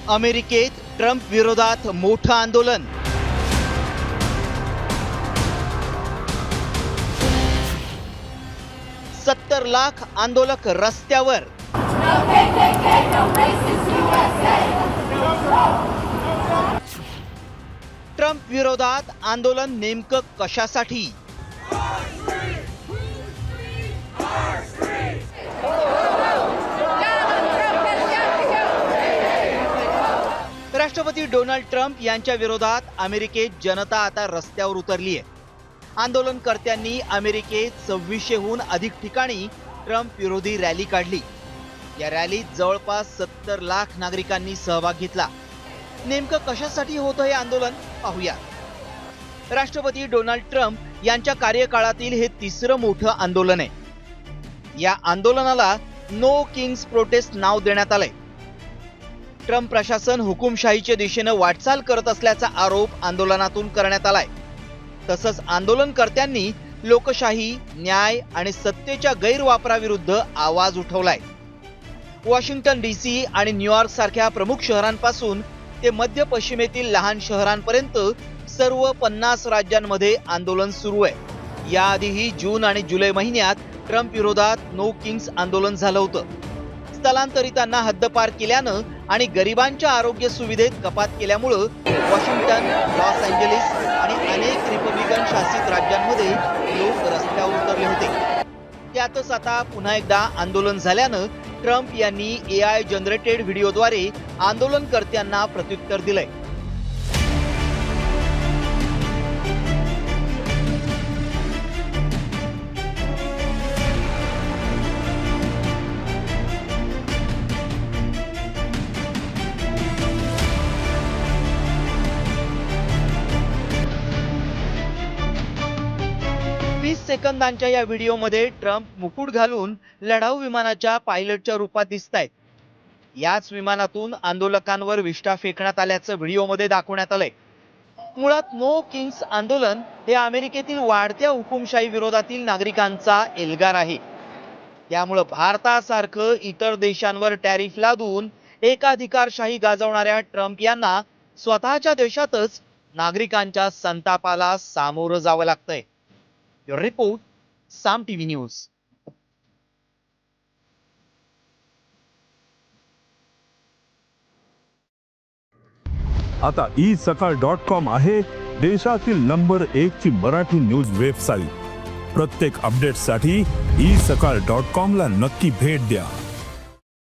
अमेरिकेत ट्रम्प विरोधात मोठं आंदोलन. $70 लाख आंदोलक रस्त्यावर. ट्रम्प विरोधात आंदोलन नेमकं कशासाठी? राष्ट्रपती डोनाल्ड ट्रम्प यांच्या विरोधात अमेरिकेत जनता आता रस्त्यावर उतरली आहे. आंदोलनकर्त्यांनी अमेरिकेत 2600हून अधिक ठिकाणी ट्रम्प विरोधी रॅली काढली. या रॅलीत जवळपास 70 लाख नागरिकांनी सहभाग घेतला. नेमकं कशासाठी होतं हे आंदोलन पाहूया. राष्ट्रपती डोनाल्ड ट्रम्प यांच्या कार्यकाळातील हे तिसरं मोठं आंदोलन आहे. या आंदोलनाला नो किंग्स प्रोटेस्ट नाव देण्यात आलंय. ट्रम्प प्रशासन हुकुमशाहीच्या दिशेनं वाटचाल करत असल्याचा आरोप आंदोलनातून करण्यात आलाय. तसंच आंदोलनकर्त्यांनी लोकशाही, न्याय आणि सत्तेच्या गैरवापराविरुद्ध आवाज उठवलाय. वॉशिंग्टन DC आणि न्यूयॉर्क सारख्या प्रमुख शहरांपासून ते मध्य पश्चिमेतील लहान शहरांपर्यंत सर्व 50 राज्यांमध्ये आंदोलन सुरू आहे. याआधीही जून आणि जुलै महिन्यात ट्रम्प विरोधात नो किंग्स आंदोलन झालं होतं. स्थलांतरितांना हद्दपार केल्यानं आणि गरिबांच्या आरोग्य सुविधेत कपात केल्यामुळं वॉशिंग्टन, लॉस एंजेलिस आणि अनेक रिपब्लिकन शासित राज्यांमध्ये लोक रस्त्यावर उतरले होते. त्यातच आता पुन्हा एकदा आंदोलन झाल्यानं ट्रम्प यांनी AI जनरेटेड व्हिडिओद्वारे आंदोलनकर्त्यांना प्रत्युत्तर दिलंय. सेकंदांच्या या व्हिडिओमध्ये ट्रम्प मुकुट घालून लढाऊ विमानाच्या पायलटच्या रूपात दिसतायत. याच विमानातून आंदोलकांवर विष्ठा फेकण्यात आल्याचं व्हिडिओमध्ये दाखवण्यात आलंय. मुळात नो किंग्स आंदोलन हे अमेरिकेतील वाढत्या हुकुमशाही विरोधातील नागरिकांचा एल्गार आहे. त्यामुळे भारतासारखं इतर देशांवर टॅरिफ लादून एकाधिकारशाही गाजवणाऱ्या ट्रम्प यांना स्वतःच्या देशातच नागरिकांच्या संतापाला सामोरं जावं लागतंय. Your report, Sam TV News. आता isakal.com आहे देशातील नंबर 1 ची मराठी न्यूज वेबसाईट. प्रत्येक अपडेटसाठी isakal.com ला नक्की भेट द्या.